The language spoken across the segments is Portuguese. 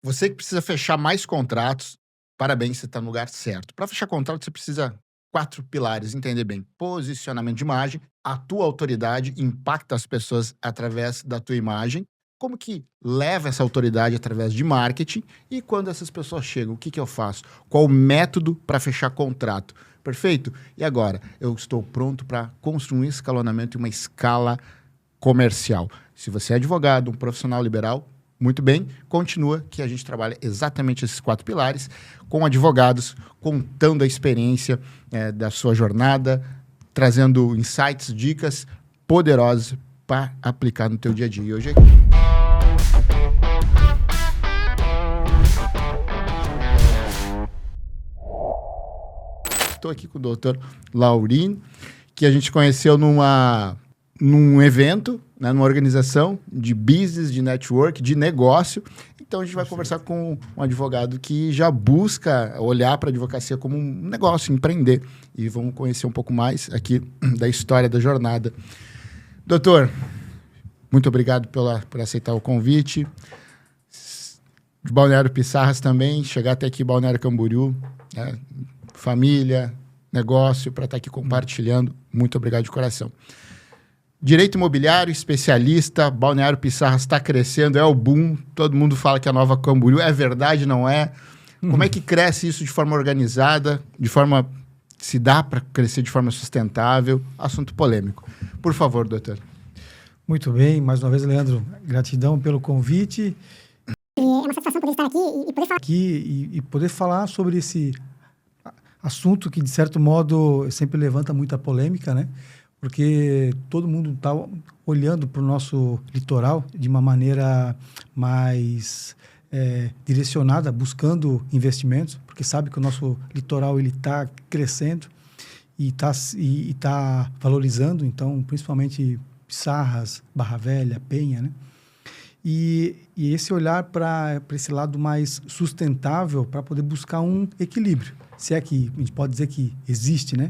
Você que precisa fechar mais contratos, parabéns, você está no lugar certo. Para fechar contrato, você precisa 4 pilares, entender bem: posicionamento de imagem, a tua autoridade impacta as pessoas através da tua imagem, como que leva essa autoridade através de marketing e quando essas pessoas chegam, o que que eu faço? Qual o método para fechar contrato? Perfeito? E agora, eu estou pronto para construir um escalonamento e uma escala comercial. Se você é advogado, um profissional liberal, muito bem, continua que a gente trabalha exatamente esses 4 pilares com advogados, contando a experiência da sua jornada, trazendo insights, dicas poderosas para aplicar no teu dia a dia. E hoje estou aqui com o doutor Laurino, que a gente conheceu num evento, né, numa organização de business, de network, de negócio. Então, a gente vai conversar com um advogado que já busca olhar para a advocacia como um negócio, empreender. E vamos conhecer um pouco mais aqui da história da jornada. Doutor, muito obrigado por aceitar o convite. De Balneário Pissarras também, chegar até aqui, Balneário Camboriú, né, família, negócio, para estar aqui compartilhando. Muito obrigado de coração. Direito imobiliário, especialista, Balneário Pissarras está crescendo, é o boom, todo mundo fala que a nova Camboriú é verdade, não é? Como é que cresce isso de forma organizada, se dá para crescer de forma sustentável? Assunto polêmico. Por favor, doutor. Muito bem, mais uma vez, Leandro, gratidão pelo convite. É uma satisfação poder estar aqui e poder falar. E poder falar sobre esse assunto que, de certo modo, sempre levanta muita polêmica, né? Porque todo mundo está olhando para o nosso litoral de uma maneira mais direcionada, buscando investimentos, porque sabe que o nosso litoral está crescendo e está valorizando, então, principalmente Pissarras, Barra Velha, Penha, né? E esse olhar para esse lado mais sustentável, para poder buscar um equilíbrio, se é que a gente pode dizer que existe, né?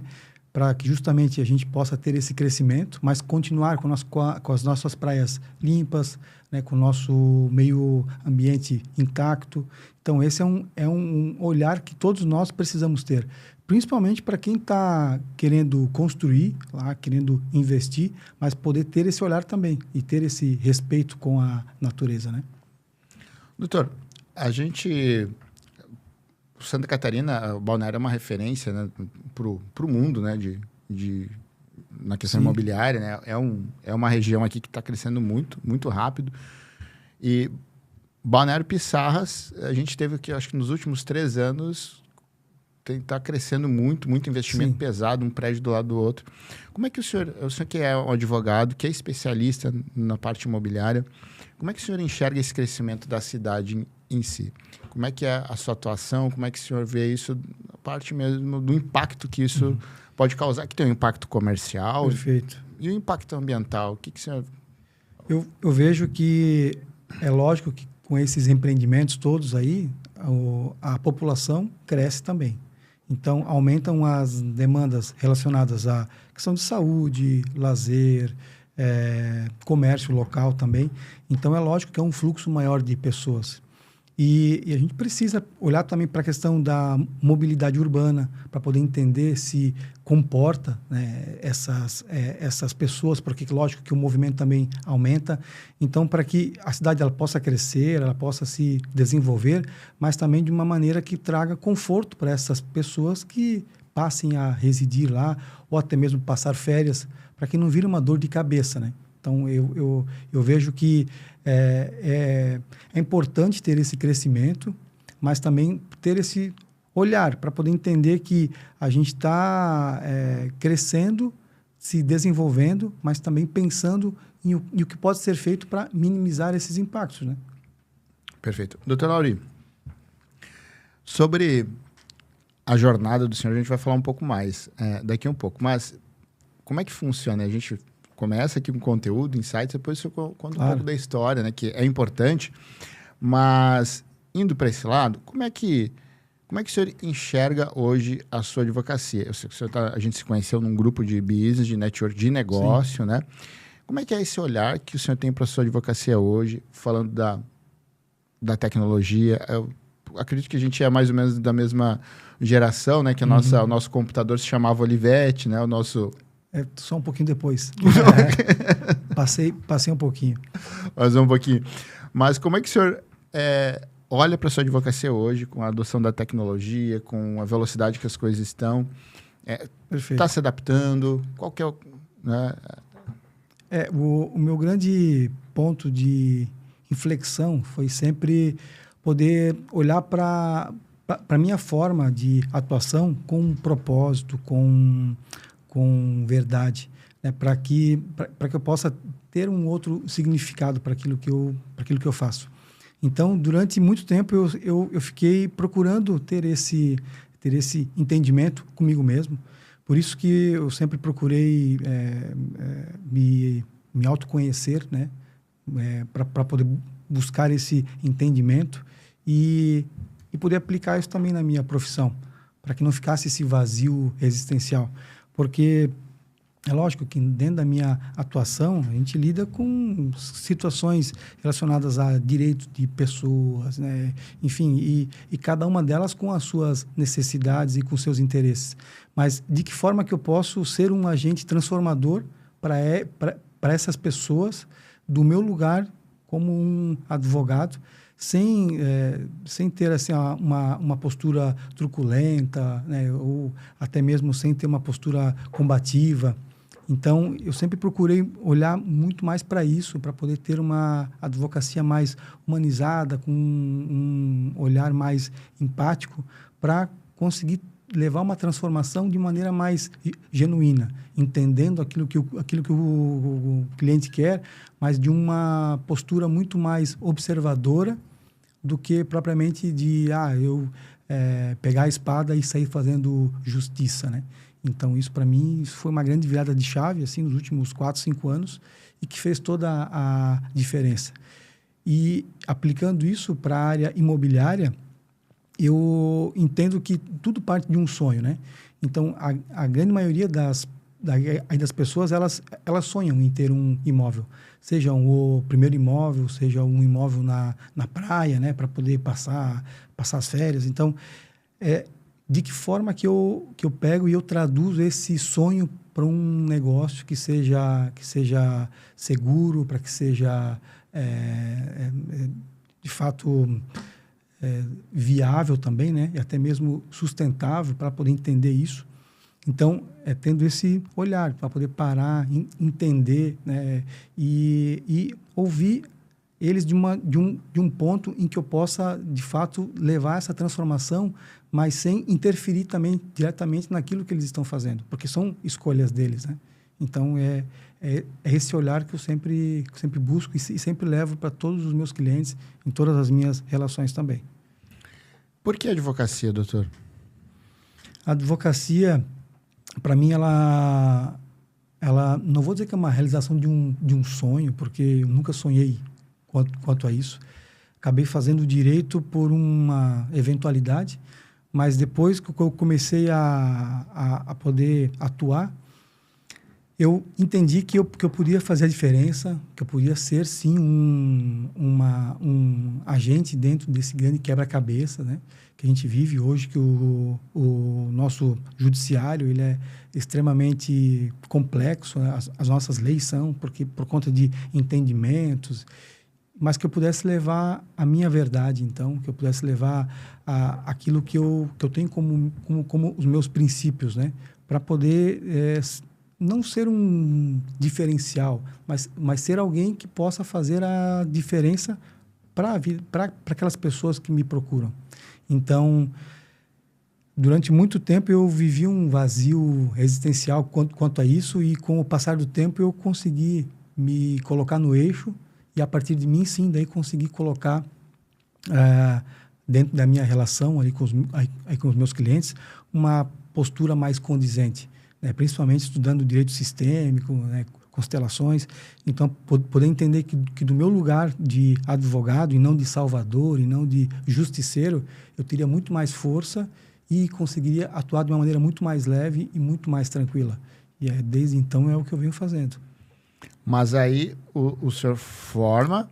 Para que justamente a gente possa ter esse crescimento, mas continuar com as nossas praias limpas, né, com o nosso meio ambiente intacto. Então, esse é um olhar que todos nós precisamos ter, principalmente para quem está querendo construir, lá, querendo investir, mas poder ter esse olhar também e ter esse respeito com a natureza, né? Doutor, Santa Catarina, o Balneário é uma referência, né, para o mundo, né, na questão imobiliária, né? É uma região aqui que está crescendo muito, muito rápido. E Balneário Pissarras, a gente teve aqui, acho que nos últimos 3 anos, está crescendo muito, muito investimento pesado, um prédio do lado do outro. Como é que o senhor que é um advogado, que é especialista na parte imobiliária, como é que o senhor enxerga esse crescimento da cidade em si? Como é que é a sua atuação? Como é que o senhor vê isso, a parte mesmo do impacto que isso pode causar, que tem um impacto comercial? Perfeito. E o impacto ambiental? O que o senhor... Eu vejo que é lógico que com esses empreendimentos todos aí, a população cresce também. Então, aumentam as demandas relacionadas à questão de saúde, lazer, comércio local também. Então, é lógico que é um fluxo maior de pessoas. E a gente precisa olhar também para a questão da mobilidade urbana, para poder entender se comporta, né, essas pessoas, porque lógico que o movimento também aumenta. Então, para que a cidade ela possa crescer, ela possa se desenvolver, mas também de uma maneira que traga conforto para essas pessoas que passem a residir lá, ou até mesmo passar férias, para que não vire uma dor de cabeça, né? Então, eu vejo que é importante ter esse crescimento, mas também ter esse olhar para poder entender que a gente está crescendo, se desenvolvendo, mas também pensando em o que pode ser feito para minimizar esses impactos, né? Perfeito. Doutor Lauri, sobre a jornada do senhor, a gente vai falar um pouco mais daqui a um pouco, mas como é que funciona? A gente começa aqui com conteúdo, insights, depois eu conto um pouco da história, né, que é importante, mas indo para esse lado, como é que o senhor enxerga hoje a sua advocacia? Eu sei que a gente se conheceu num grupo de business, de network, de negócio, né? Como é que é esse olhar que o senhor tem para a sua advocacia hoje, falando da tecnologia. Eu acredito que a gente é mais ou menos da mesma geração, né? Que o nosso computador se chamava Olivetti, né? O nosso... Só um pouquinho depois. Passei um pouquinho. Mas um pouquinho. Mas como é que o senhor olha para a sua advocacia hoje, com a adoção da tecnologia, com a velocidade que as coisas estão? Está se adaptando? Qual que é o... Né? O meu grande ponto de inflexão foi sempre poder olhar para a minha forma de atuação com um propósito, com verdade, né? Para que eu possa ter um outro significado para aquilo que eu faço. Então, durante muito tempo, eu fiquei procurando ter esse entendimento comigo mesmo. Por isso que eu sempre procurei me autoconhecer, né? Para poder buscar esse entendimento e poder aplicar isso também na minha profissão, para que não ficasse esse vazio existencial. Porque é lógico que dentro da minha atuação, a gente lida com situações relacionadas a direitos de pessoas, né? Enfim, e cada uma delas com as suas necessidades e com seus interesses. Mas de que forma que eu posso ser um agente transformador para essas pessoas, do meu lugar como um advogado, sem ter assim, uma postura truculenta, né? Ou até mesmo sem ter uma postura combativa. Então, eu sempre procurei olhar muito mais para isso, para poder ter uma advocacia mais humanizada, com um olhar mais empático, para conseguir levar uma transformação de maneira mais genuína, entendendo aquilo que o cliente quer, mas de uma postura muito mais observadora do que propriamente de pegar a espada e sair fazendo justiça, né? Então, isso para mim foi uma grande virada de chave assim, nos últimos 4, 5 anos e que fez toda a diferença. E aplicando isso para a área imobiliária, eu entendo que tudo parte de um sonho, né? Então, a grande maioria das pessoas, elas sonham em ter um imóvel. Seja o primeiro imóvel, seja um imóvel na praia, né? Para poder passar as férias. Então, de que forma que eu pego e eu traduzo esse sonho para um negócio que seja seguro, para que seja, de fato, viável também, né? E até mesmo sustentável para poder entender isso. Então, tendo esse olhar para poder parar, entender, né? E ouvir eles de um ponto em que eu possa, de fato, levar essa transformação, mas sem interferir também diretamente naquilo que eles estão fazendo, porque são escolhas deles, né? Então, é esse olhar que eu sempre busco e sempre levo para todos os meus clientes, em todas as minhas relações também. Por que a advocacia, doutor? A advocacia, para mim, ela não vou dizer que é uma realização de um sonho, porque eu nunca sonhei quanto a isso. Acabei fazendo direito por uma eventualidade, mas depois que eu comecei a poder atuar, eu entendi que eu podia fazer a diferença, que eu podia ser, sim, um agente dentro desse grande quebra-cabeça, né, que a gente vive hoje, que o nosso judiciário ele é extremamente complexo, né? As nossas leis são, porque por conta de entendimentos, mas que eu pudesse levar a minha verdade, então, que eu pudesse levar aquilo que eu tenho como os meus princípios, né, para poder não ser um diferencial, mas ser alguém que possa fazer a diferença para aquelas pessoas que me procuram. Então, durante muito tempo eu vivi um vazio existencial quanto a isso, e com o passar do tempo eu consegui me colocar no eixo e a partir de mim, sim, daí consegui colocar dentro da minha relação ali com os meus clientes uma postura mais condizente, né? Principalmente estudando direito sistêmico, né? Constelações. Então, poder entender que do meu lugar de advogado e não de salvador e não de justiceiro, eu teria muito mais força e conseguiria atuar de uma maneira muito mais leve e muito mais tranquila. E desde então é o que eu venho fazendo. Mas aí o senhor forma,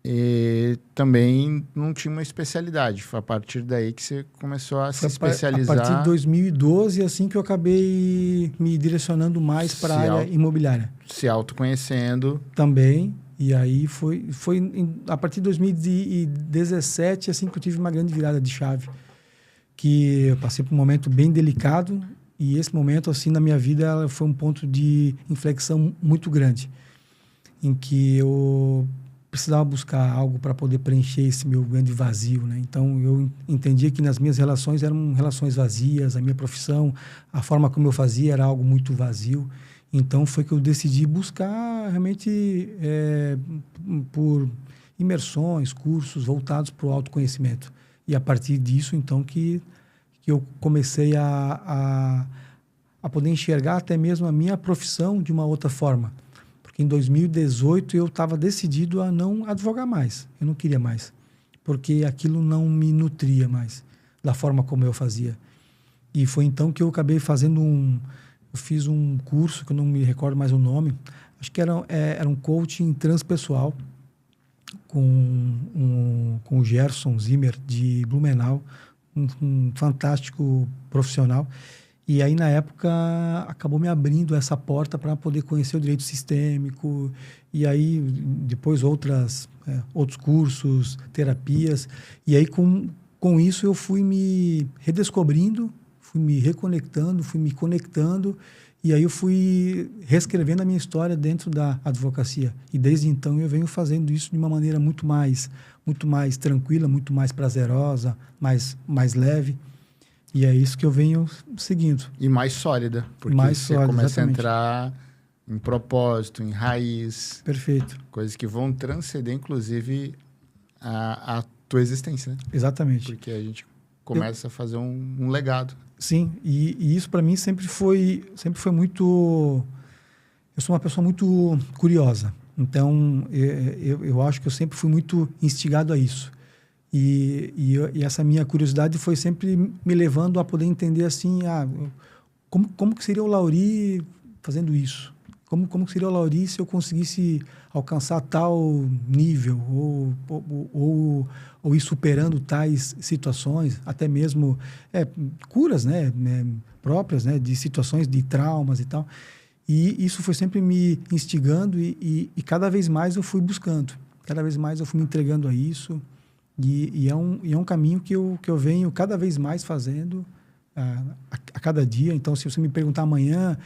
E também não tinha uma especialidade. Foi a partir daí que você começou a se especializar. A partir de 2012, assim que eu acabei me direcionando mais para a área imobiliária. Se autoconhecendo. Também. E aí a partir de 2017, assim que eu tive uma grande virada de chave. Que eu passei por um momento bem delicado. E esse momento, assim, na minha vida, ela foi um ponto de inflexão muito grande. Em que eu precisava buscar algo para poder preencher esse meu grande vazio, né? Então, eu entendia que nas minhas relações eram relações vazias, a minha profissão, a forma como eu fazia era algo muito vazio. Então, foi que eu decidi buscar realmente por imersões, cursos voltados para o autoconhecimento. E a partir disso, então, que eu comecei a poder enxergar até mesmo a minha profissão de uma outra forma. Em 2018, eu estava decidido a não advogar mais. Eu não queria mais. Porque aquilo não me nutria mais da forma como eu fazia. E foi então que eu acabei fazendo eu fiz um curso, que eu não me recordo mais o nome. Acho que era um coaching transpessoal com o Gerson Zimmer, de Blumenau. Um fantástico profissional. E aí, na época, acabou me abrindo essa porta para poder conhecer o direito sistêmico. E aí, depois, outros cursos, terapias. E aí, com isso, eu fui me redescobrindo, fui me reconectando, fui me conectando. E aí, eu fui reescrevendo a minha história dentro da advocacia. E desde então, eu venho fazendo isso de uma maneira muito mais tranquila, muito mais prazerosa, mais leve. E é isso que eu venho seguindo. E mais sólida. Porque você começa a entrar em propósito, em raiz. Perfeito. Coisas que vão transcender, inclusive, a tua existência, né? Exatamente. Porque a gente começa a fazer um legado. Sim, e isso para mim sempre foi muito... Eu sou uma pessoa muito curiosa. Então, eu acho que eu sempre fui muito instigado a isso. E essa minha curiosidade foi sempre me levando a poder entender assim, como que seria o Lauri fazendo isso? Como que seria o Lauri se eu conseguisse alcançar tal nível ou ir superando tais situações, até mesmo curas, né, próprias, né, de situações de traumas e tal. E isso foi sempre me instigando e cada vez mais eu fui buscando, cada vez mais eu fui me entregando a isso. E é um caminho que eu venho cada vez mais fazendo a cada dia. Então, se você me perguntar amanhã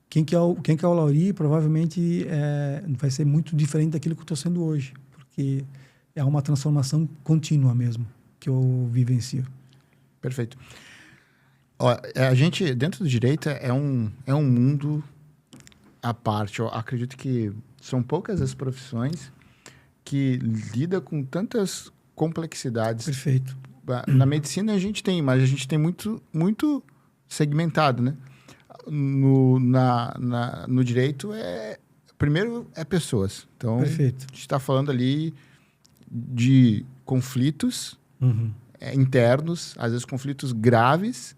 quem que é o Lauri, provavelmente vai ser muito diferente daquilo que eu estou sendo hoje, porque é uma transformação contínua mesmo que eu vivencio. Perfeito. Ó, a gente, dentro do direito, é um mundo à parte. Eu acredito que são poucas as profissões que lidam com tantas complexidades. Perfeito. Na medicina a gente tem, mas a gente tem muito segmentado, né? No direito, primeiro é pessoas. Então, perfeito. A gente está falando ali de conflitos internos, às vezes conflitos graves,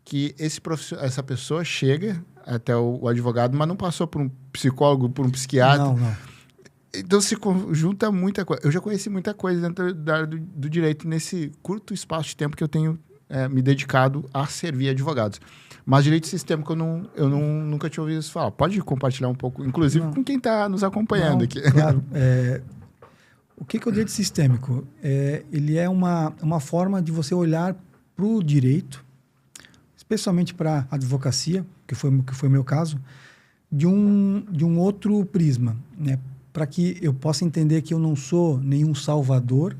que essa pessoa chega até o advogado, mas não passou por um psicólogo, por um psiquiatra. Não. Então, se junta muita coisa. Eu já conheci muita coisa dentro da área do direito nesse curto espaço de tempo que eu tenho me dedicado a servir advogados. Mas direito sistêmico eu nunca tinha ouvido isso falar. Pode compartilhar um pouco, inclusive com quem está nos acompanhando aqui. Claro. O que é o direito sistêmico? Ele é uma forma de você olhar para o direito, especialmente para a advocacia, que foi o meu caso, de um outro prisma, né? Para que eu possa entender que eu não sou nenhum salvador,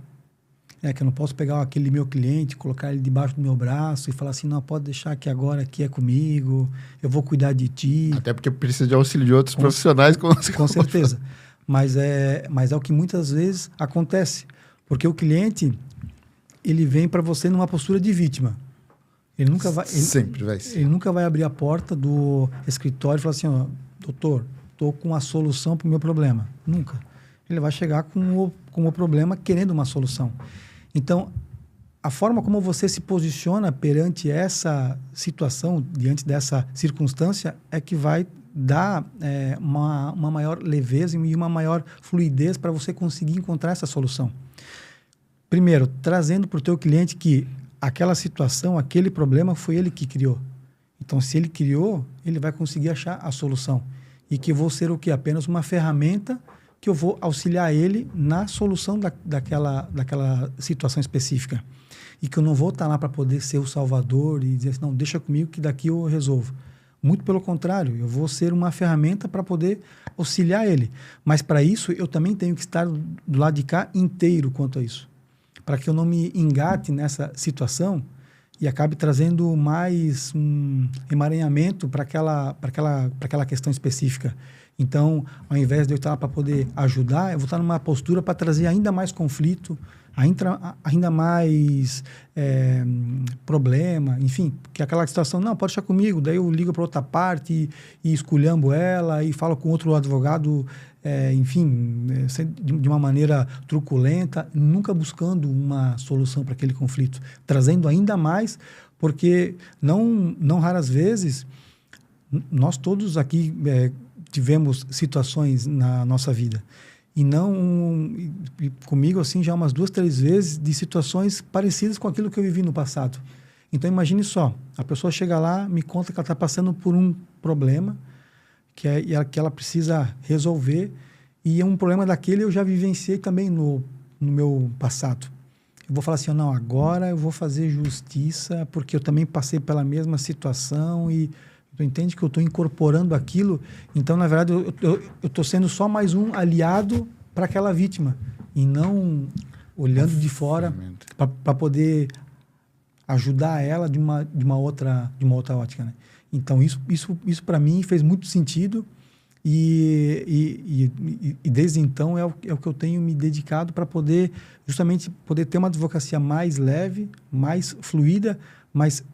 que eu não posso pegar aquele meu cliente, colocar ele debaixo do meu braço e falar assim, não, pode deixar que agora aqui é comigo, eu vou cuidar de ti. Até porque precisa de auxílio de outros profissionais. Com certeza. Mas é o que muitas vezes acontece. Porque o cliente, ele vem para você numa postura de vítima. Ele nunca vai... Sempre vai ser. Ele nunca vai abrir a porta do escritório e falar assim, doutor, estou com a solução para o meu problema. Nunca. Ele vai chegar com o problema querendo uma solução. Então, a forma como você se posiciona perante essa situação, diante dessa circunstância, é que vai dar uma maior leveza e uma maior fluidez para você conseguir encontrar essa solução. Primeiro, trazendo para o teu cliente que aquela situação, aquele problema foi ele que criou. Então, se ele criou, ele vai conseguir achar a solução. E que eu vou ser o quê? Apenas uma ferramenta que eu vou auxiliar ele na solução daquela situação específica. E que eu não vou estar lá para poder ser o salvador e dizer assim, não, deixa comigo que daqui eu resolvo. Muito pelo contrário, eu vou ser uma ferramenta para poder auxiliar ele. Mas para isso, eu também tenho que estar do lado de cá inteiro quanto a isso. Para que eu não me engate nessa situação e acabe trazendo mais um emaranhamento para aquela questão específica. Então, ao invés de eu estar lá para poder ajudar, eu vou estar numa postura para trazer ainda mais conflito, ainda mais problema, enfim, que aquela situação, não, pode deixar comigo, daí eu ligo para outra parte e esculhambo ela e falo com outro advogado, enfim, de uma maneira truculenta, nunca buscando uma solução para aquele conflito, trazendo ainda mais, porque não raras vezes, nós todos aqui tivemos situações na nossa vida. E comigo, assim, já umas 2, 3 vezes de situações parecidas com aquilo que eu vivi no passado. Então, imagine só, a pessoa chega lá, me conta que ela está passando por um problema que ela precisa resolver, e é um problema daquele eu já vivenciei também no meu passado. Eu vou falar assim, não, agora eu vou fazer justiça, porque eu também passei pela mesma situação e tu entende que eu estou incorporando aquilo, então, na verdade, eu estou sendo só mais um aliado para aquela vítima, e não olhando de fora para poder ajudar ela de uma outra ótica, né? Então, isso para mim fez muito sentido e desde então é o que eu tenho me dedicado para poder, justamente, poder ter uma advocacia mais leve, mais fluida, mas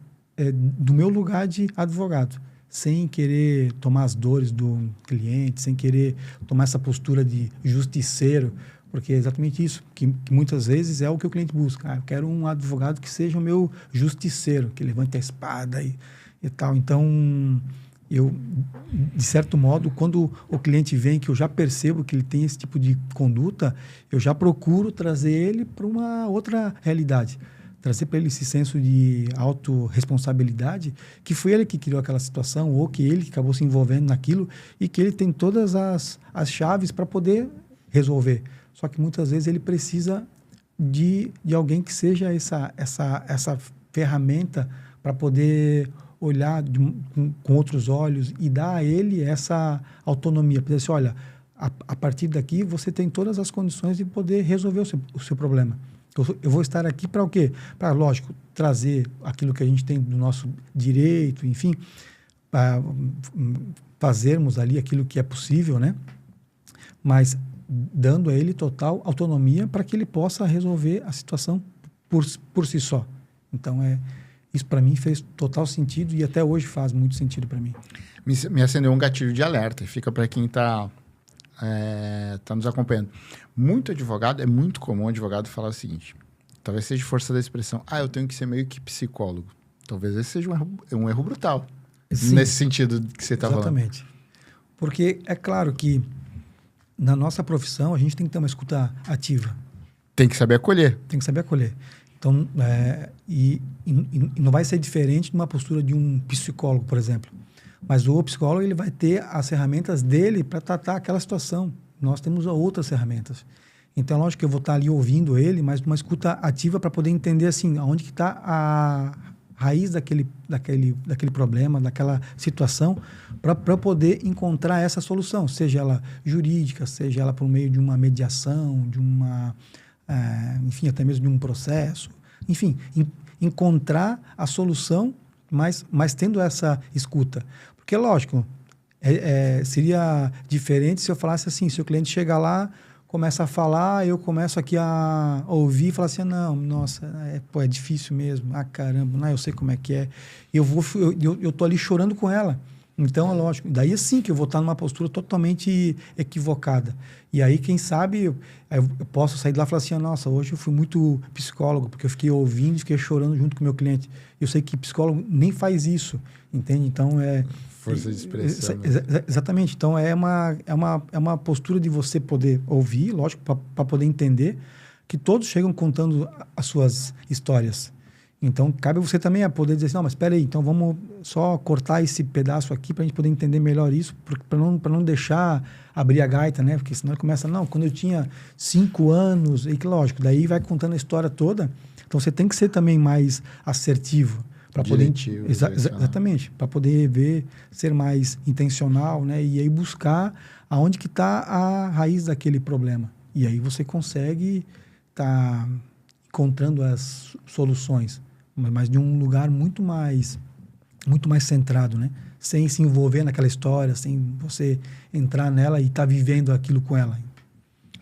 do meu lugar de advogado, sem querer tomar as dores do cliente, sem querer tomar essa postura de justiceiro, porque é exatamente isso, que muitas vezes é o que o cliente busca. Eu quero um advogado que seja o meu justiceiro, que levante a espada e tal. Então, eu, de certo modo, quando o cliente vem, que eu já percebo que ele tem esse tipo de conduta, eu já procuro trazer ele para uma outra realidade. Trazer para ele esse senso de autorresponsabilidade, que foi ele que criou aquela situação, ou que ele que acabou se envolvendo naquilo, e que ele tem todas as chaves para poder resolver. Só que muitas vezes ele precisa de alguém que seja essa ferramenta para poder olhar com outros olhos e dar a ele essa autonomia. Para dizer assim, olha, a partir daqui você tem todas as condições de poder resolver o seu problema. Eu vou estar aqui para o quê? Para, lógico, trazer aquilo que a gente tem do nosso direito, enfim, para fazermos ali aquilo que é possível, né? Mas dando a ele total autonomia para que ele possa resolver a situação por si só. Então, isso para mim fez total sentido e até hoje faz muito sentido para mim. Me acendeu um gatilho de alerta. Fica para quem está nos acompanhando. É muito comum o advogado falar o seguinte, talvez seja força da expressão, eu tenho que ser meio que psicólogo. Talvez esse seja um erro brutal. Sim, nesse sentido que você está falando. Exatamente. Porque é claro que na nossa profissão a gente tem que ter uma escuta ativa. Tem que saber acolher. Tem que saber acolher. Então, e não vai ser diferente de uma postura de um psicólogo, por exemplo. Mas o psicólogo ele vai ter as ferramentas dele para tratar aquela situação. Nós temos outras ferramentas. Então, lógico que eu vou estar ali ouvindo ele, mas uma escuta ativa para poder entender assim, aonde que está a raiz daquele problema, daquela situação, para poder encontrar essa solução, seja ela jurídica, seja ela por meio de uma mediação, enfim, até mesmo de um processo. Enfim, encontrar a solução, mas tendo essa escuta. Porque, lógico, seria diferente se eu falasse assim, se o cliente chega lá, começa a falar, eu começo aqui a ouvir e falar assim, não, nossa, é difícil mesmo, caramba, não, eu sei como é que é. Eu tô ali chorando com ela. Então, é lógico, daí sim que eu vou estar numa postura totalmente equivocada. E aí, quem sabe, eu posso sair de lá e falar assim, nossa, hoje eu fui muito psicólogo, porque eu fiquei ouvindo e fiquei chorando junto com o meu cliente. Eu sei que psicólogo nem faz isso, entende? Então, Força de expressão. Exatamente. Então, é uma postura de você poder ouvir, lógico, para poder entender que todos chegam contando as suas histórias. Então, cabe a você também a poder dizer assim, não, mas espera aí, então vamos só cortar esse pedaço aqui para a gente poder entender melhor isso, para não deixar abrir a gaita, né? Porque senão ele começa, não, quando eu tinha 5 anos, e que lógico, daí vai contando a história toda. Então, você tem que ser também mais assertivo. Para poder exatamente, para poder ver, ser mais intencional, né? E aí buscar aonde que está a raiz daquele problema. E aí você consegue estar encontrando as soluções, mas de um lugar muito mais centrado, né? Sem se envolver naquela história, sem você entrar nela e estar vivendo aquilo com ela.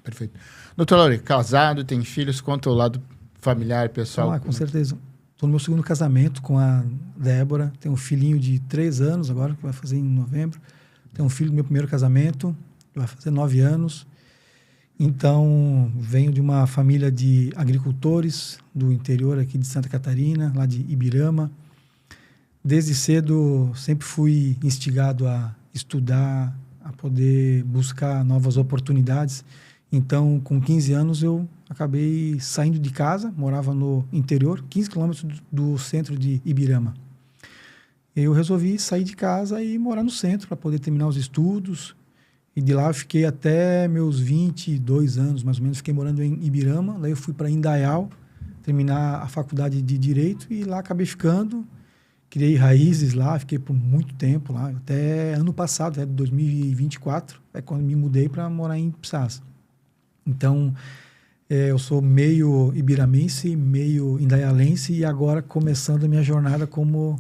Perfeito. Doutor Lauri, casado, tem filhos, conta o lado familiar, pessoal. Com certeza. Estou no meu segundo casamento com a Débora, tenho um filhinho de 3 anos agora, que vai fazer em novembro. Tenho um filho do meu primeiro casamento, que vai fazer 9 anos. Então, venho de uma família de agricultores do interior aqui de Santa Catarina, lá de Ibirama. Desde cedo, sempre fui instigado a estudar, a poder buscar novas oportunidades. Então, com 15 anos, eu acabei saindo de casa, morava no interior, 15 quilômetros do centro de Ibirama. Eu resolvi sair de casa e morar no centro para poder terminar os estudos. E de lá eu fiquei até meus 22 anos, mais ou menos, fiquei morando em Ibirama. Daí eu fui para Indaial, terminar a faculdade de Direito e lá acabei ficando. Criei raízes lá, fiquei por muito tempo lá, até ano passado, até 2024, é quando me mudei para morar em Pissarras. Então, eu sou meio ibiramense, meio indaialense e agora começando a minha jornada como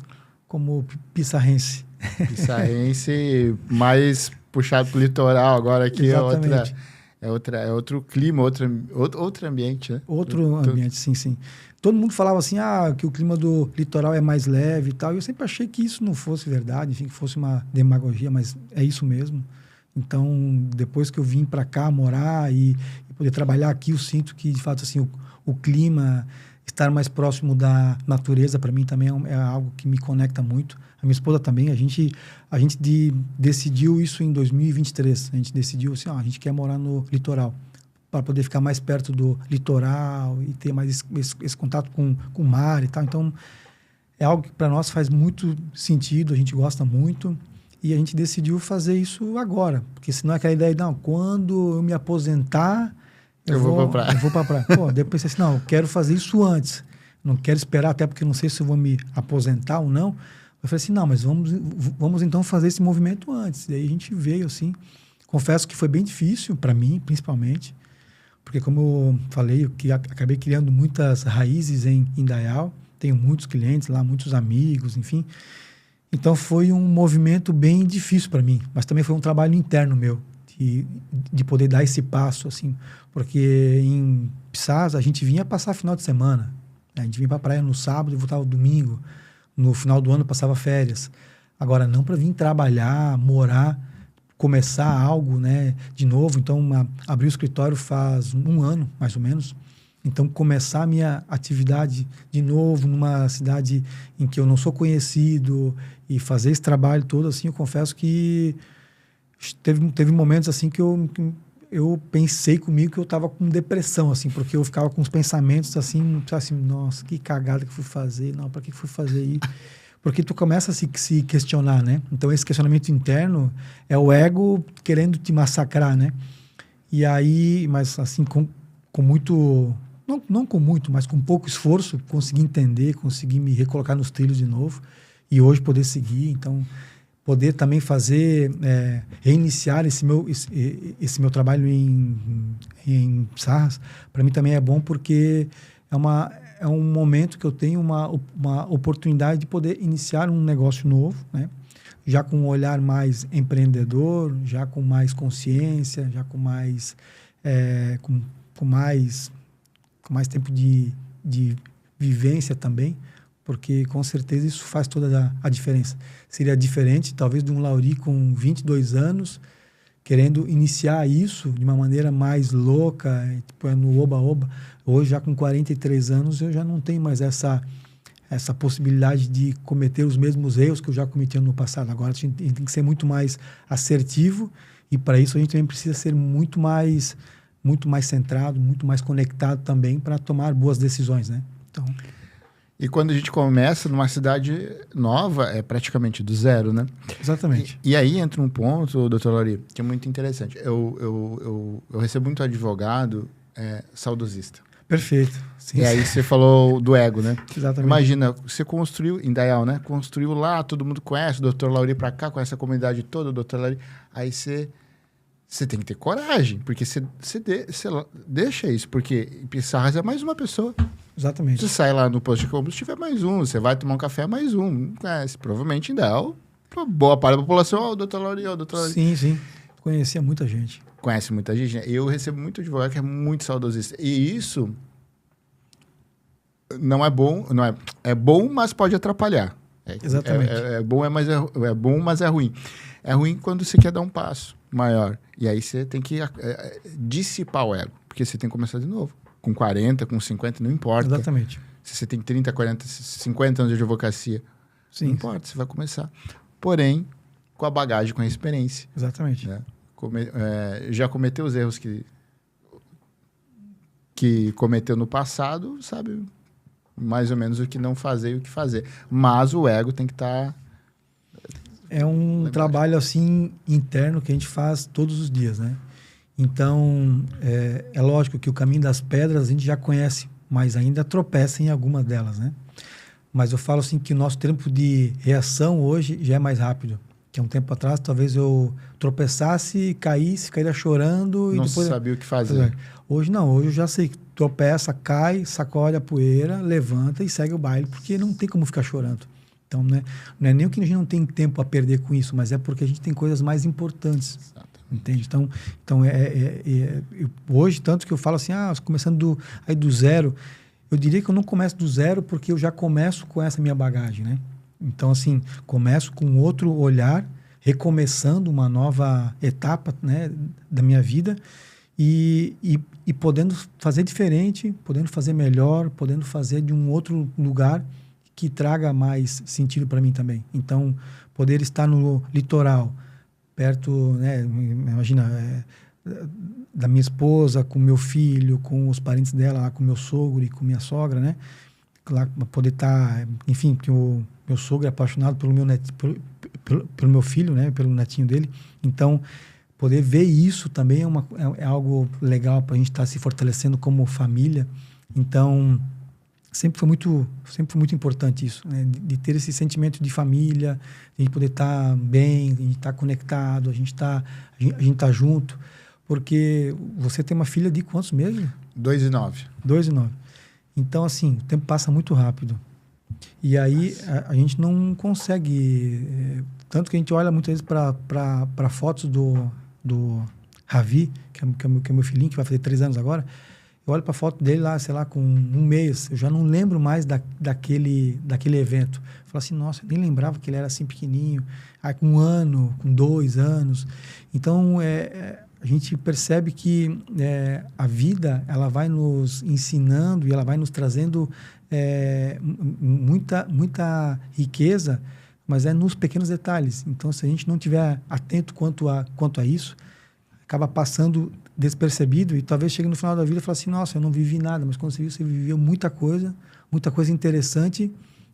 pissarrense. Pissarrense mais puxado para o litoral, agora aqui Exatamente. é outro clima, outro ambiente, né? Outro ambiente, sim. Todo mundo falava assim, que o clima do litoral é mais leve e tal. E eu sempre achei que isso não fosse verdade, enfim, que fosse uma demagogia, mas é isso mesmo. Então, depois que eu vim para cá morar e poder trabalhar aqui, eu sinto que, de fato, assim, o clima, estar mais próximo da natureza, para mim também é algo que me conecta muito. A minha esposa também, a gente decidiu isso em 2023. A gente decidiu assim, a gente quer morar no litoral, para poder ficar mais perto do litoral e ter mais esse contato com o mar e tal. Então, é algo que para nós faz muito sentido, a gente gosta muito. E a gente decidiu fazer isso agora. Porque senão é aquela ideia, não, quando eu me aposentar, eu vou para a praia. Pô, depois pensei assim, não, eu quero fazer isso antes. Não quero esperar, até porque não sei se eu vou me aposentar ou não. Eu falei assim, não, mas vamos então fazer esse movimento antes. E aí a gente veio assim. Confesso que foi bem difícil para mim, principalmente. Porque como eu falei, eu acabei criando muitas raízes em Indaial. Tenho muitos clientes lá, muitos amigos, enfim. Então, foi um movimento bem difícil para mim, mas também foi um trabalho interno meu, de poder dar esse passo, assim, porque em Pissarras a gente vinha passar final de semana, né? A gente vinha para a praia no sábado e voltava no domingo, no final do ano passava férias. Agora, não para vir trabalhar, morar, começar algo, né, de novo. Então, abri o escritório faz 1 ano, mais ou menos. Então, começar a minha atividade de novo numa cidade em que eu não sou conhecido e fazer esse trabalho todo, assim, eu confesso que teve momentos, assim, que eu pensei comigo que eu estava com depressão, assim, porque eu ficava com os pensamentos, assim, nossa, que cagada que fui fazer, não, para que fui fazer isso? Porque tu começa a se questionar, né? Então, esse questionamento interno é o ego querendo te massacrar, né? E aí, mas assim, com muito... Não com muito, mas com pouco esforço, consegui entender, consegui me recolocar nos trilhos de novo e hoje poder seguir. Então, poder também fazer, reiniciar esse meu trabalho em Pissarras, para mim também é bom porque é um momento que eu tenho uma oportunidade de poder iniciar um negócio novo, né? Já com um olhar mais empreendedor, já com mais consciência, já com mais... com mais tempo de vivência também, porque com certeza isso faz toda a diferença. Seria diferente, talvez, de um Lauri com 22 anos, querendo iniciar isso de uma maneira mais louca, tipo, no oba-oba. Hoje, já com 43 anos, eu já não tenho mais essa possibilidade de cometer os mesmos erros que eu já cometi no passado. Agora, a gente tem que ser muito mais assertivo, e para isso a gente também precisa ser muito mais centrado, muito mais conectado também para tomar boas decisões, né? Então... E quando a gente começa numa cidade nova, é praticamente do zero, né? Exatamente. E aí entra um ponto, doutor Lauri, que é muito interessante. Eu recebo muito advogado saudosista. Perfeito. Sim, e aí você falou do ego, né? Exatamente. Imagina, você construiu, em Dayal, né? Construiu lá, todo mundo conhece, o doutor Lauri pra cá, conhece a comunidade toda, o doutor Lauri. Aí você tem que ter coragem, porque você deixa isso, porque Pissarras é mais uma pessoa. Exatamente. Você sai lá no posto de combustível, é mais um. Você vai tomar um café, é mais um. Não conhece. Provavelmente ainda é boa parte da população. O doutor Lauri, o doutor Lauri. Sim, sim. Conhecia muita gente. Conhece muita gente, né? Eu recebo muito advogado que é muito saudosista. E isso não é bom, é bom, mas pode atrapalhar. Exatamente. É bom, mas é ruim. É ruim quando você quer dar um passo maior. E aí você tem que dissipar o ego. Porque você tem que começar de novo. Com 40, com 50, não importa. Exatamente. Se você tem 30, 40, 50 anos de advocacia, sim, não importa, você vai começar. Porém, com a bagagem, com a experiência. Exatamente. Né? Já cometeu os erros que cometeu no passado, sabe mais ou menos o que não fazer e o que fazer. Mas o ego tem que estar... É um trabalho assim interno que a gente faz todos os dias, né? Então, é lógico que o caminho das pedras a gente já conhece, mas ainda tropeça em alguma delas, né? Mas eu falo assim que o nosso tempo de reação hoje já é mais rápido. Que há um tempo atrás, talvez eu tropeçasse, caísse, ficaria chorando... Não e depois sabia o que fazer. Hoje não, hoje eu já sei que tropeça, cai, sacode a poeira, levanta e segue o baile, porque não tem como ficar chorando. Então, né, não é nem o que a gente não tem tempo a perder com isso, mas é porque a gente tem coisas mais importantes. Entende? Então hoje, tanto que eu falo assim, começando do zero, eu diria que eu não começo do zero porque eu já começo com essa minha bagagem, né? Então, assim, começo com outro olhar, recomeçando uma nova etapa, né, da minha vida e podendo fazer diferente, podendo fazer melhor, podendo fazer de um outro lugar que traga mais sentido para mim também. Então, poder estar no litoral, perto, né, imagina, da minha esposa, com meu filho, com os parentes dela, lá com meu sogro e com minha sogra, né? Lá, poder estar, enfim, porque o meu sogro é apaixonado pelo meu neto, pelo meu filho, né? Pelo netinho dele. Então, poder ver isso também é algo legal para a gente estar se fortalecendo como família. Então, sempre foi muito importante isso, né? De ter esse sentimento de família, de poder estar bem, de estar conectado, a gente tá junto, porque você tem uma filha de quantos meses? 2 e 9. 2 e 9. Então, assim, o tempo passa muito rápido. E aí a gente não consegue... tanto que a gente olha muitas vezes para fotos do Ravi, que é meu filhinho, que vai fazer 3 anos agora. Eu olho para a foto dele lá, sei lá, com 1 mês. Eu já não lembro mais daquele evento. Eu falo assim, nossa, eu nem lembrava que ele era assim pequenininho. Aí com 1 ano, com 2 anos. Então, a gente percebe que a vida, ela vai nos ensinando e ela vai nos trazendo muita riqueza, mas é nos pequenos detalhes. Então, se a gente não estiver atento quanto a isso, acaba passando despercebido e talvez chegue no final da vida e fale assim, nossa, eu não vivi nada, mas quando você viveu muita coisa interessante,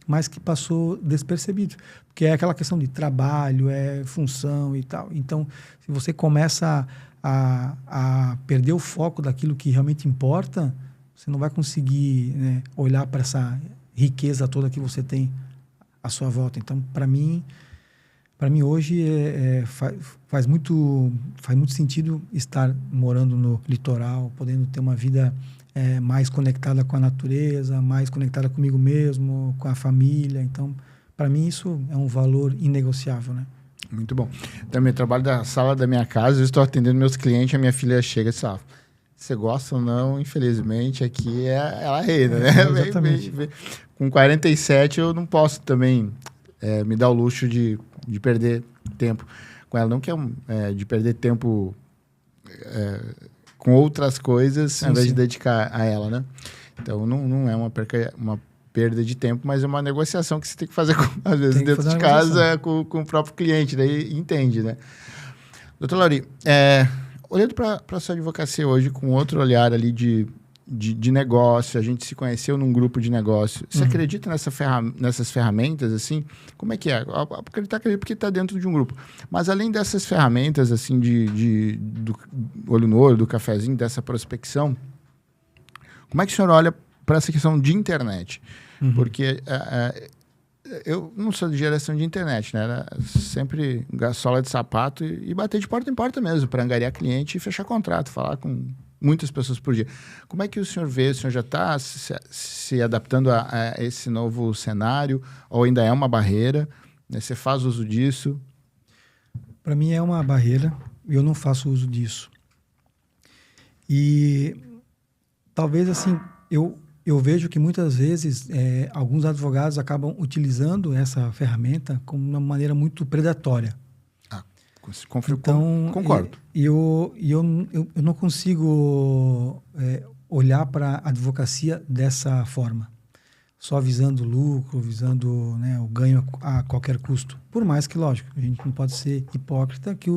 mas que passou despercebido. Porque é aquela questão de trabalho, função e tal. Então, se você começa a perder o foco daquilo que realmente importa, você não vai conseguir, né, olhar para essa riqueza toda que você tem à sua volta. Então, para mim hoje faz muito sentido estar morando no litoral, podendo ter uma vida mais conectada com a natureza, mais conectada comigo mesmo, com a família. Então, para mim, isso é um valor inegociável, né? Muito bom. Também trabalho da sala da minha casa, eu estou atendendo meus clientes, a minha filha chega e fala, você gosta ou não, infelizmente, aqui ela reina, né? Exatamente. Com 47, eu não posso também me dar o luxo de perder tempo com ela. Não que de perder tempo com outras coisas, Sim, ao invés sim. de dedicar a ela, né? Então, não é uma perda de tempo, mas é uma negociação que você tem que fazer, às vezes, Tem que dentro fazer de uma negociação. casa, com o próprio cliente, daí entende, né? Doutor Lauri, olhando para a sua advocacia hoje com outro olhar ali de negócio, a gente se conheceu num grupo de negócio. Você acredita nessas ferramentas, assim? Como é que é? Acreditar porque está dentro de um grupo. Mas além dessas ferramentas, assim, do olho no olho, do cafezinho, dessa prospecção, como é que o senhor olha para essa questão de internet? Porque eu não sou de geração de internet, né? Era sempre sola de sapato e bater de porta em porta mesmo, para angariar cliente e fechar contrato, falar com muitas pessoas por dia. Como é que o senhor vê? O senhor já está se adaptando a esse novo cenário? Ou ainda é uma barreira? Né? Você faz uso disso? Para mim é uma barreira, eu não faço uso disso. E talvez assim, eu vejo que muitas vezes alguns advogados acabam utilizando essa ferramenta como uma maneira muito predatória. Então, concordo. Eu não consigo olhar para a advocacia dessa forma, só visando lucro, visando, né, o ganho a qualquer custo. Por mais que, lógico, a gente não pode ser hipócrita que é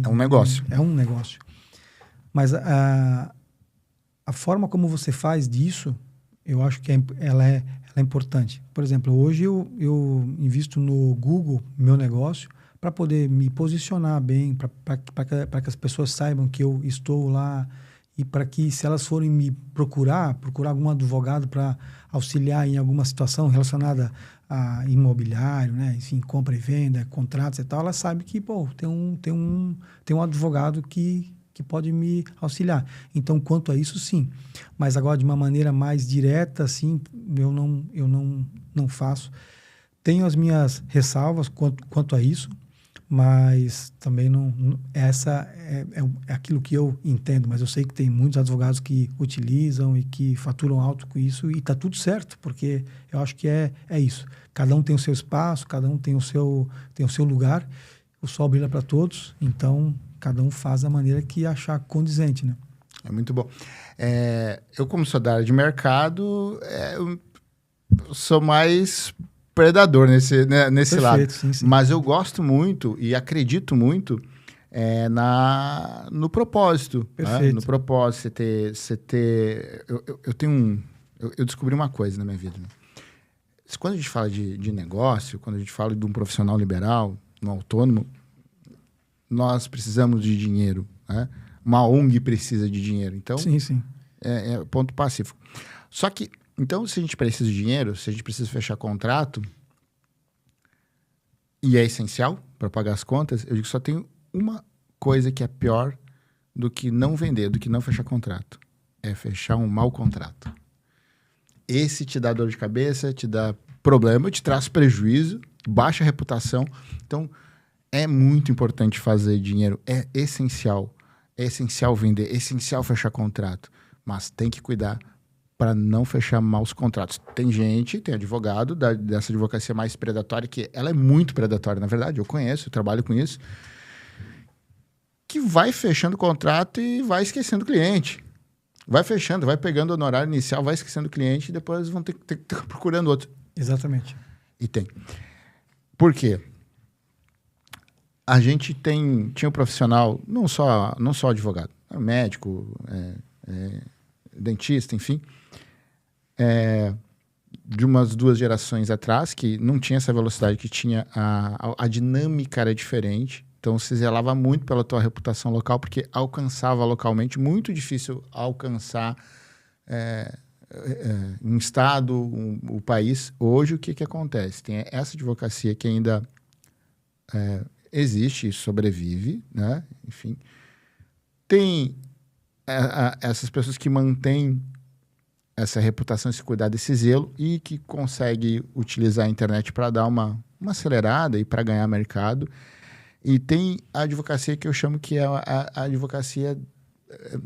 um negócio. É um negócio. Mas a forma como você faz disso, eu acho que ela é importante. Por exemplo, hoje eu invisto no Google, meu negócio, para poder me posicionar bem, para que as pessoas saibam que eu estou lá e para que, se elas forem me procurar algum advogado para auxiliar em alguma situação relacionada a imobiliário, né, enfim, compra e venda, contratos e tal, elas sabem que, tem um advogado que pode me auxiliar. Então, quanto a isso, sim. Mas agora, de uma maneira mais direta, assim, eu não faço. Tenho as minhas ressalvas quanto a isso, mas também essa é aquilo que eu entendo, mas eu sei que tem muitos advogados que utilizam e que faturam alto com isso e está tudo certo, porque eu acho que é isso. Cada um tem o seu espaço, cada um tem o seu lugar, o sol brilha para todos, então cada um faz da maneira que achar condizente, né? É muito bom. Eu, como sou da área de mercado, eu sou mais predador nesse Perfeito, lado. sim. Mas eu gosto muito e acredito muito no propósito. Perfeito. Né? No propósito. Você ter... Eu descobri uma coisa na minha vida. Né? Quando a gente fala de negócio, quando a gente fala de um profissional liberal, um autônomo, nós precisamos de dinheiro. Né? Uma ONG precisa de dinheiro. Então, sim. É ponto pacífico. Só que, então, se a gente precisa de dinheiro, se a gente precisa fechar contrato, e é essencial para pagar as contas, eu digo que só tem uma coisa que é pior do que não vender, do que não fechar contrato. É fechar um mau contrato. Esse te dá dor de cabeça, te dá problema, te traz prejuízo, baixa reputação. Então, é muito importante fazer dinheiro. É essencial. É essencial vender, é essencial fechar contrato. Mas tem que cuidar para não fechar maus contratos. Tem advogado dessa advocacia mais predatória, que ela é muito predatória, na verdade, eu conheço, eu trabalho com isso, que vai fechando o contrato e vai esquecendo o cliente. Vai fechando, vai pegando o honorário inicial, vai esquecendo o cliente e depois vão ter que estar procurando outro. Exatamente. E tem. Por quê? A gente tinha um profissional, não só advogado, médico, dentista, enfim, de umas 2 gerações atrás, que não tinha essa velocidade que tinha, a dinâmica era diferente, então se zelava muito pela tua reputação local, porque alcançava localmente, muito difícil alcançar um estado, o país. Hoje, o que acontece? Tem essa advocacia que ainda existe e sobrevive, né? Enfim, tem essas pessoas que mantêm essa reputação, esse cuidado, esse zelo e que consegue utilizar a internet para dar uma acelerada e para ganhar mercado. E tem a advocacia que eu chamo que é a advocacia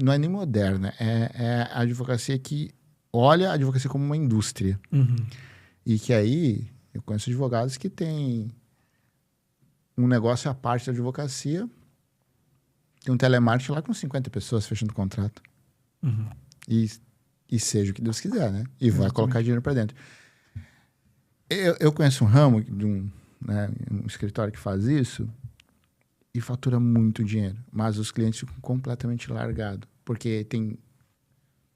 não é nem moderna, é a advocacia que olha a advocacia como uma indústria. Uhum. E que aí, eu conheço advogados que têm um negócio à parte da advocacia, tem um telemarketing lá com 50 pessoas fechando contrato. Uhum. E seja o que Deus quiser, né? E vai Exatamente. colocar dinheiro para dentro. Eu conheço um ramo de um escritório que faz isso e fatura muito dinheiro, mas os clientes ficam completamente largados, porque tem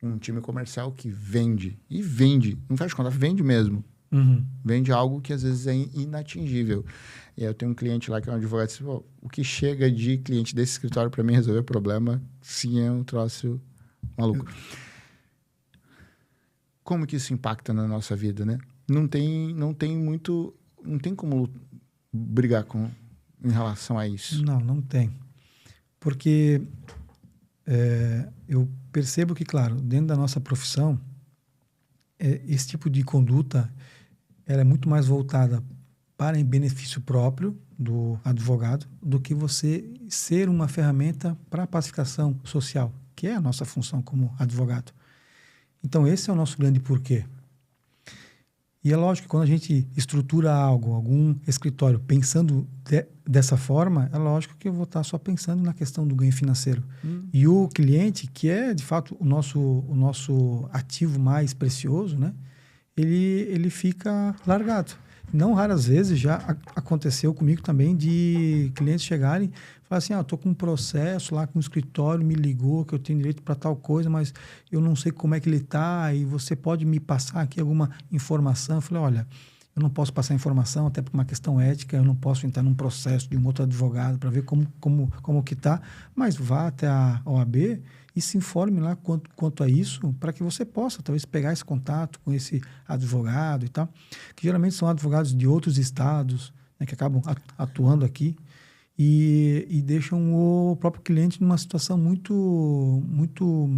um time comercial que vende, não fecha contrato, vende mesmo. Uhum. Vende algo que às vezes é inatingível. E aí eu tenho um cliente lá que é um advogado e disse, pô, o que chega de cliente desse escritório para mim resolver problema, sim, é um troço maluco. Como que isso impacta na nossa vida, né? Não tem como brigar em relação a isso. Não tem. Porque eu percebo que, claro, dentro da nossa profissão, esse tipo de conduta ela é muito mais voltada para em benefício próprio do advogado do que você ser uma ferramenta para a pacificação social, que é a nossa função como advogado. Então, esse é o nosso grande porquê. E é lógico que quando a gente estrutura algum escritório pensando dessa forma, é lógico que eu vou estar só pensando na questão do ganho financeiro. E o cliente, que é de fato o nosso ativo mais precioso, né? Ele fica largado. Não raras vezes já aconteceu comigo também de clientes chegarem e falar assim, eu estou com um processo lá com o escritório, me ligou que eu tenho direito para tal coisa, mas eu não sei como é que ele está e você pode me passar aqui alguma informação? Eu falei, olha, eu não posso passar informação, até por uma questão ética, eu não posso entrar num processo de um outro advogado para ver como que está, mas vá até a OAB e se informe lá quanto a isso, para que você possa talvez pegar esse contato com esse advogado e tal, que geralmente são advogados de outros estados, né, que acabam atuando aqui e deixam o próprio cliente numa situação muito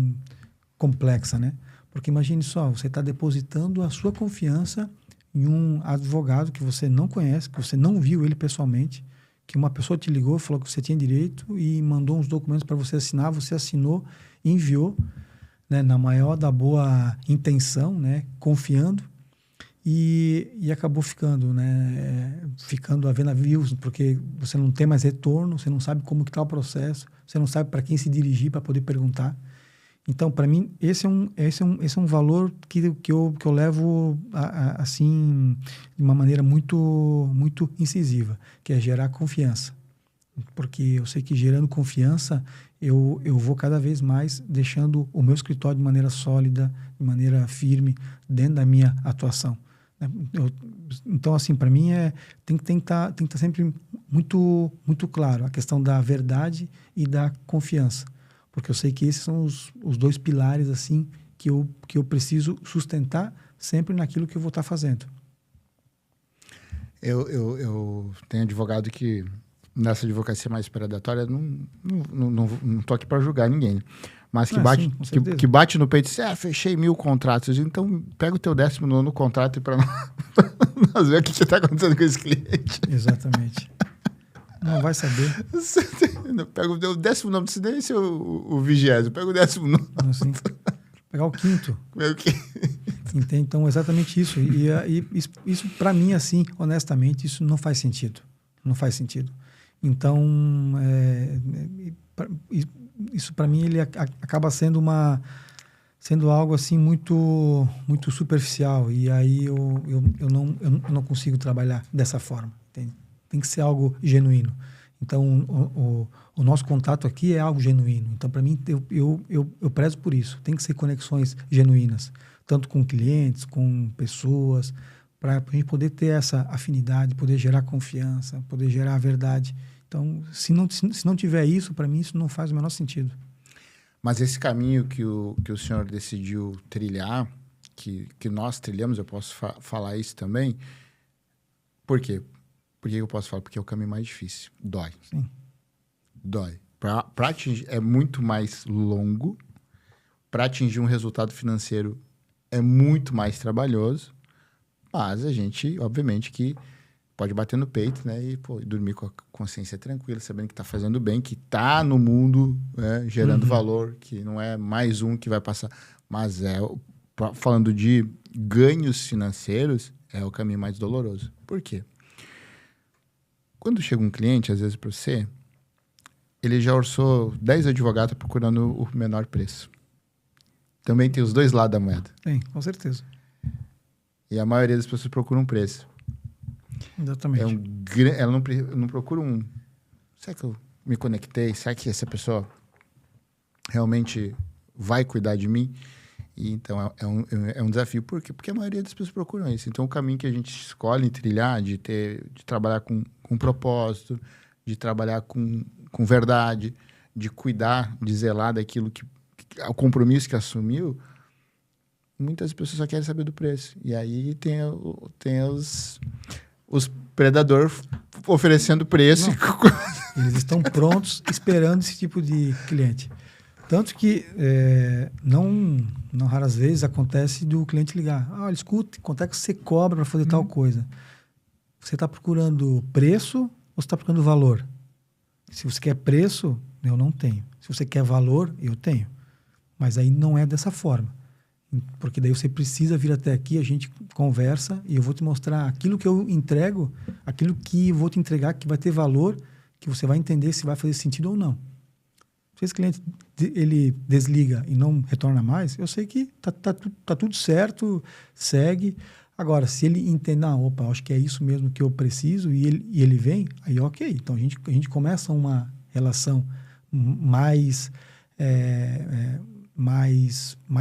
complexa, né? Porque imagine só, você está depositando a sua confiança em um advogado que você não conhece, que você não viu ele pessoalmente, que uma pessoa te ligou, falou que você tinha direito e mandou uns documentos para você assinar, você assinou, enviou, né, na maior da boa intenção, né, confiando, e acabou ficando, né, ficando a ver navios, porque você não tem mais retorno, você não sabe como que está o processo, você não sabe para quem se dirigir para poder perguntar. Então, para mim, esse é um valor que eu levo assim de uma maneira muito incisiva, que é gerar confiança. Porque eu sei que gerando confiança, eu vou cada vez mais deixando o meu escritório de maneira sólida, de maneira firme, dentro da minha atuação. Então, assim, para mim tem que estar sempre muito claro a questão da verdade e da confiança. Porque eu sei que esses são os dois pilares assim que eu preciso sustentar sempre naquilo que eu vou estar fazendo. Eu tenho advogado que, nessa advocacia mais predatória, não tô aqui para julgar ninguém, mas que bate no peito e diz, fechei 1000 contratos. Então, pega o teu 19º contrato para nós ver o que está acontecendo com esse cliente. Exatamente. Não vai saber. Pega o 19º, se nem esse é o 20º, pega o 19º. Assim, pegar o 5º. Entende? Então, exatamente isso. E isso para mim, assim, honestamente, isso não faz sentido. Não faz sentido. Então, isso para mim, ele acaba sendo algo assim muito superficial. E aí eu não consigo trabalhar dessa forma. Entende? Tem que ser algo genuíno. Então, o nosso contato aqui é algo genuíno. Então, para mim, eu prezo por isso. Tem que ser conexões genuínas, tanto com clientes, com pessoas, para a gente poder ter essa afinidade, poder gerar confiança, poder gerar a verdade. Então, se não tiver isso, para mim, isso não faz o menor sentido. Mas esse caminho que o senhor decidiu trilhar, que nós trilhamos, eu posso falar isso também, por quê? Por que eu posso falar? Porque é o caminho mais difícil. Dói. Sim. Dói. Para atingir, é muito mais longo. Para atingir um resultado financeiro é muito mais trabalhoso. Mas a gente, obviamente, que pode bater no peito, né? E dormir com a consciência tranquila, sabendo que está fazendo bem, que está no mundo, né, gerando valor, que não é mais um que vai passar. Mas falando de ganhos financeiros, é o caminho mais doloroso. Por quê? Quando chega um cliente, às vezes, para você, ele já orçou 10 advogados procurando o menor preço. Também tem os dois lados da moeda. Tem, com certeza. E a maioria das pessoas procura um preço. Exatamente. Ela não procura um... Será que eu me conectei? Será que essa pessoa realmente vai cuidar de mim? E, então, é um desafio. Por quê? Porque a maioria das pessoas procuram isso. Então, o caminho que a gente escolhe trilhar, de trabalhar com propósito, de trabalhar com verdade, de cuidar, de zelar daquilo o compromisso que assumiu, muitas pessoas só querem saber do preço. E aí tem os predadores oferecendo preço. Eles estão prontos esperando esse tipo de cliente. Tanto que, não raras vezes, acontece do cliente ligar. Olha, escute, quanto é que você cobra para fazer tal coisa? Você está procurando preço ou você está procurando valor? Se você quer preço, eu não tenho. Se você quer valor, eu tenho. Mas aí não é dessa forma. Porque daí você precisa vir até aqui, a gente conversa e eu vou te mostrar aquilo que eu entrego, aquilo que eu vou te entregar que vai ter valor, que você vai entender se vai fazer sentido ou não. Se esse cliente ele desliga e não retorna mais, eu sei que tá tudo certo, segue. Agora, se ele entender, acho que é isso mesmo que eu preciso e ele vem, aí ok. Então a gente começa uma relação mais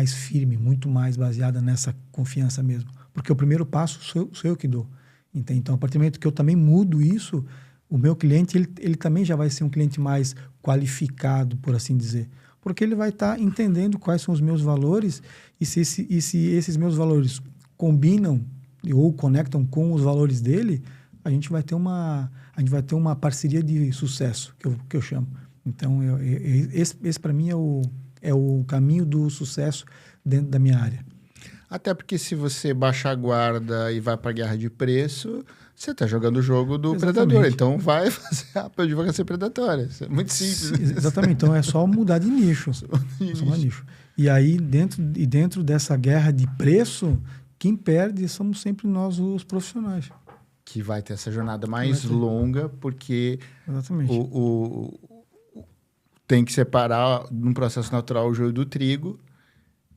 firme, muito mais baseada nessa confiança mesmo. Porque o primeiro passo sou eu que dou. Entende? Então, a partir do momento que eu também mudo isso, o meu cliente, ele também já vai ser um cliente mais qualificado, por assim dizer. Porque ele vai estar entendendo quais são os meus valores e se esses meus valores combinam ou conectam com os valores dele, a gente vai ter uma parceria de sucesso, que eu chamo. Então, esse para mim é o caminho do sucesso dentro da minha área. Até porque se você baixar a guarda e vai para a guerra de preço, você está jogando o jogo do predador. Então vai fazer a advocacia predatória. Isso é muito simples. Exatamente. Então é só mudar de nicho. E aí, dentro dessa guerra de preço, quem perde somos sempre nós, os profissionais. Que vai ter essa jornada mais longa, porque tem que separar num processo natural o joio do trigo,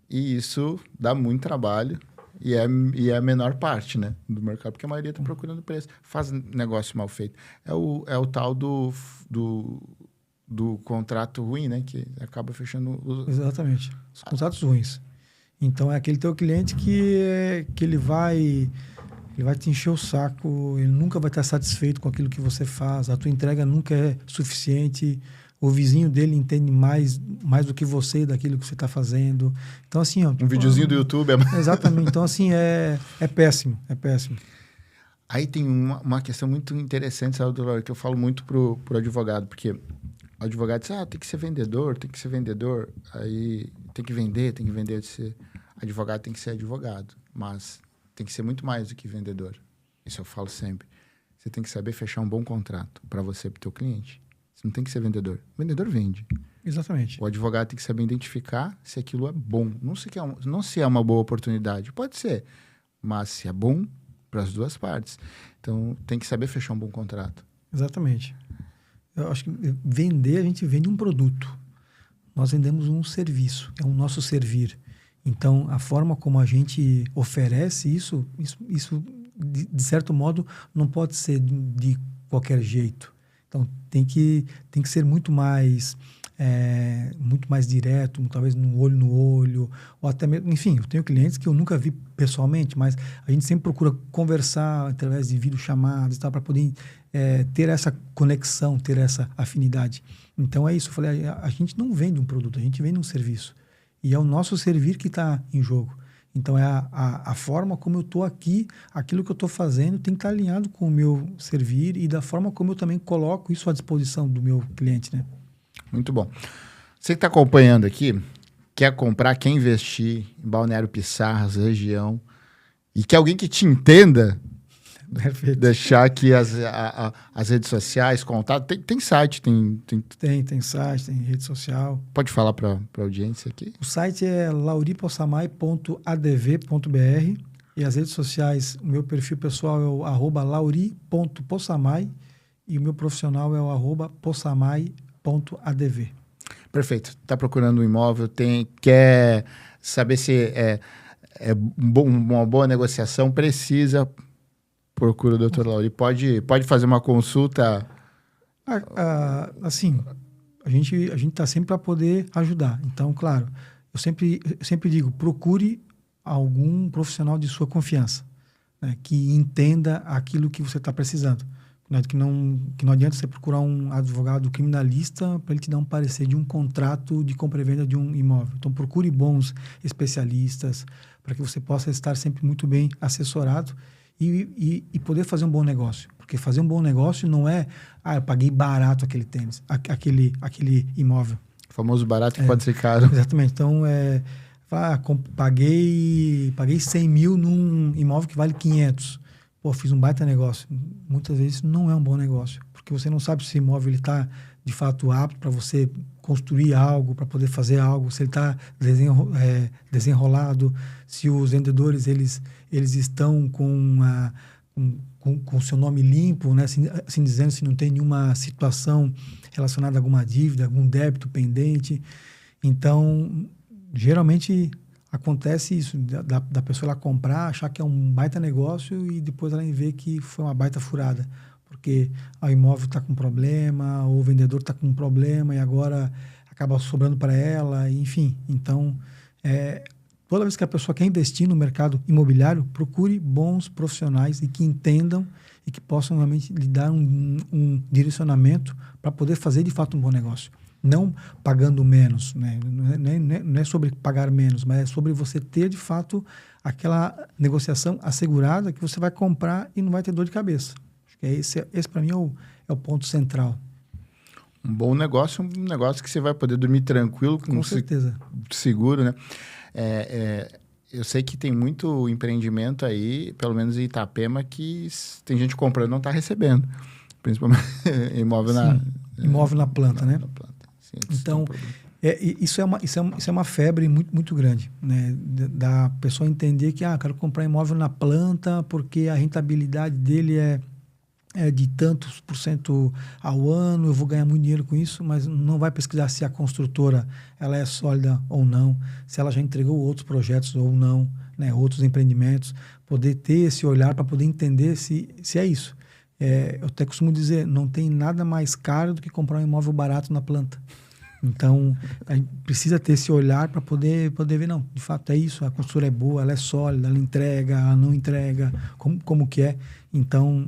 e isso dá muito trabalho, e é a menor parte, né, do mercado, porque a maioria está procurando preço, faz negócio mal feito. É o tal do contrato ruim, né, que acaba fechando... Exatamente, os contratos ruins. Então, é aquele teu cliente que ele vai te encher o saco, ele nunca vai estar satisfeito com aquilo que você faz, a tua entrega nunca é suficiente, o vizinho dele entende mais do que você daquilo que você está fazendo. Então, assim... Um videozinho do YouTube Exatamente. Então, assim, é péssimo. É péssimo. Aí tem uma questão muito interessante, sabe, doutor, que eu falo muito pro advogado, porque o advogado diz, tem que ser vendedor. Aí tem que vender. Advogado tem que ser advogado, mas tem que ser muito mais do que vendedor. Isso eu falo sempre. Você tem que saber fechar um bom contrato para você e para o teu cliente. Você não tem que ser vendedor. O vendedor vende. Exatamente. O advogado tem que saber identificar se aquilo é bom. Não se é uma boa oportunidade. Pode ser, mas se é bom para as duas partes. Então, tem que saber fechar um bom contrato. Exatamente. Eu acho que a gente vende um produto. Nós vendemos um serviço. É o nosso servir. Então, a forma como a gente oferece isso de certo modo, não pode ser de qualquer jeito. Então, tem que ser muito mais direto, talvez no olho, ou até mesmo... Enfim, eu tenho clientes que eu nunca vi pessoalmente, mas a gente sempre procura conversar através de videochamadas, para poder ter essa conexão, ter essa afinidade. Então, é isso. Eu falei, a gente não vende um produto, a gente vende um serviço. E é o nosso servir que está em jogo. Então, é a forma como eu estou aqui, aquilo que eu estou fazendo tem que estar alinhado com o meu servir e da forma como eu também coloco isso à disposição do meu cliente, né? Muito bom. Você que está acompanhando aqui, quer comprar, quer investir em Balneário Pissarras, região, e quer alguém que te entenda, Perfeito. deixar aqui as redes sociais, contato. Tem site, tem... Tem site, tem rede social. Pode falar para a audiência aqui? O site é lauripossamay.adv.br e as redes sociais, o meu perfil pessoal é o @lauri.possamay e o meu profissional é o @possamay.adv. Perfeito. Está procurando um imóvel, quer saber se é uma boa negociação, precisa, procura o Dr. Lauri. Pode fazer uma consulta. Assim, a gente está sempre para poder ajudar. Então, claro, eu sempre digo, procure algum profissional de sua confiança, né, que entenda aquilo que você está precisando. Que não adianta você procurar um advogado criminalista para ele te dar um parecer de um contrato de compra e venda de um imóvel. Então, procure bons especialistas para que você possa estar sempre muito bem assessorado e poder fazer um bom negócio. Porque fazer um bom negócio não é, eu paguei barato aquele tênis, aquele imóvel. O famoso barato que pode ser caro. Exatamente. Então, paguei 100 mil num imóvel que vale 500. Pô, fiz um baita negócio. Muitas vezes não é um bom negócio, porque você não sabe se o imóvel está, de fato, apto para você construir algo, para poder fazer algo, se ele está desenrolado, se os vendedores eles estão com o seu nome limpo, né? Assim dizendo, se não tem nenhuma situação relacionada a alguma dívida, algum débito pendente. Então, geralmente acontece isso, da pessoa lá comprar, achar que é um baita negócio e depois ela vê que foi uma baita furada, porque o imóvel está com problema, ou o vendedor está com um problema e agora acaba sobrando para ela, enfim. Então, toda vez que a pessoa quer investir no mercado imobiliário, procure bons profissionais e que entendam e que possam realmente lhe dar um direcionamento para poder fazer de fato um bom negócio. Não pagando menos, né? Não é sobre pagar menos, mas é sobre você ter, de fato, aquela negociação assegurada que você vai comprar e não vai ter dor de cabeça. Acho que esse para mim, é o ponto central. Um bom negócio, um negócio que você vai poder dormir tranquilo, com certeza. Seguro, né? Eu sei que tem muito empreendimento aí, pelo menos em Itapema, que tem gente comprando e não está recebendo. Principalmente imóvel imóvel na planta, né? Na planta. Sim, então, isso é uma febre muito, muito grande, né? Da pessoa entender que, quero comprar imóvel na planta porque a rentabilidade dele é de tantos % ao ano, eu vou ganhar muito dinheiro com isso, mas não vai pesquisar se a construtora ela é sólida ou não, se ela já entregou outros projetos ou não, né? Outros empreendimentos, poder ter esse olhar para poder entender se é isso. Eu até costumo dizer, não tem nada mais caro do que comprar um imóvel barato na planta. Então, a gente precisa ter esse olhar para poder ver, não, de fato é isso, a construtora é boa, ela é sólida, ela entrega, ela não entrega, como que é. Então,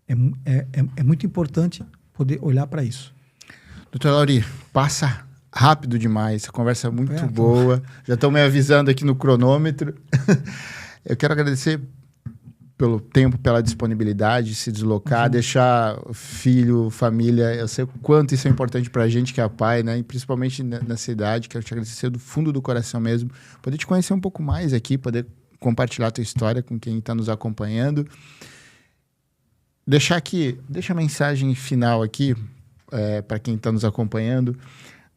é muito importante poder olhar para isso. Doutor Lauri, passa rápido demais, a conversa é muito boa, já estão me avisando aqui no cronômetro. Eu quero agradecer pelo tempo, pela disponibilidade de se deslocar, deixar filho, família. Eu sei o quanto isso é importante para a gente que é pai, né? E principalmente na cidade. Quero te agradecer do fundo do coração mesmo. Poder te conhecer um pouco mais aqui, poder compartilhar a tua história com quem está nos acompanhando. Deixa a mensagem final aqui para quem está nos acompanhando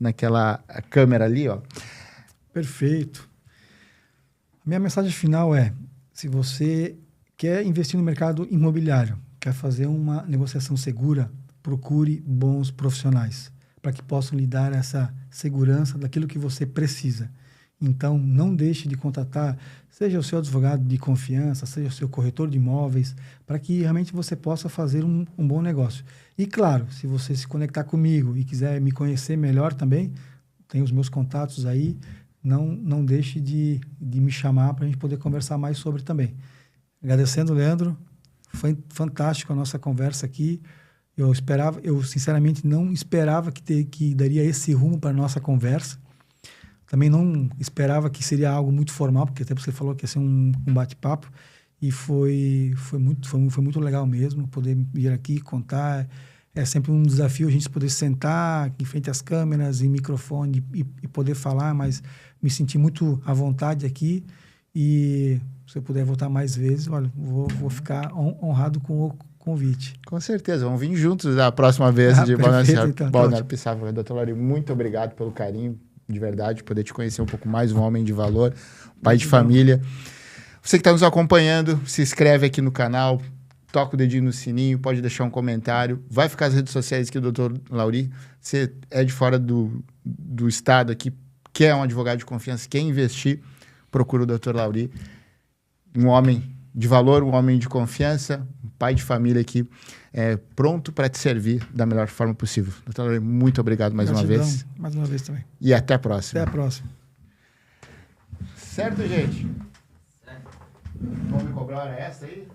naquela câmera ali, ó. Perfeito. A minha mensagem final se você quer investir no mercado imobiliário, quer fazer uma negociação segura, procure bons profissionais para que possam lhe dar essa segurança daquilo que você precisa. Então, não deixe de contatar, seja o seu advogado de confiança, seja o seu corretor de imóveis, para que realmente você possa fazer um bom negócio. E, claro, se você se conectar comigo e quiser me conhecer melhor também, tem os meus contatos aí, não deixe de me chamar para a gente poder conversar mais sobre também. Agradecendo, Leandro, foi fantástico a nossa conversa aqui. Eu sinceramente não esperava que daria esse rumo para a nossa conversa. Também não esperava que seria algo muito formal, porque até você falou que ia ser um bate-papo. E foi muito legal mesmo poder vir aqui contar. É sempre um desafio a gente poder sentar em frente às câmeras e microfone e poder falar, mas me senti muito à vontade aqui. E Se eu puder voltar mais vezes, olha, vou ficar honrado com o convite. Com certeza, vamos vir juntos a próxima vez de Perfeito, Balneário Pissarra. Doutor Lauri, muito obrigado pelo carinho, de verdade, poder te conhecer um pouco mais, um homem de valor, pai de família. Você que está nos acompanhando, se inscreve aqui no canal, toca o dedinho no sininho, pode deixar um comentário. Vai ficar as redes sociais aqui do Dr. Lauri. Você é de fora do estado aqui, quer um advogado de confiança, quer investir, procura o Dr. Lauri. Um homem de valor, um homem de confiança, um pai de família aqui, pronto para te servir da melhor forma possível. Dr. Lauri, muito obrigado mais uma vez. Mais uma vez também. E até a próxima. Até a próxima. Certo, gente? Certo. Vamos me cobrar a hora extra aí?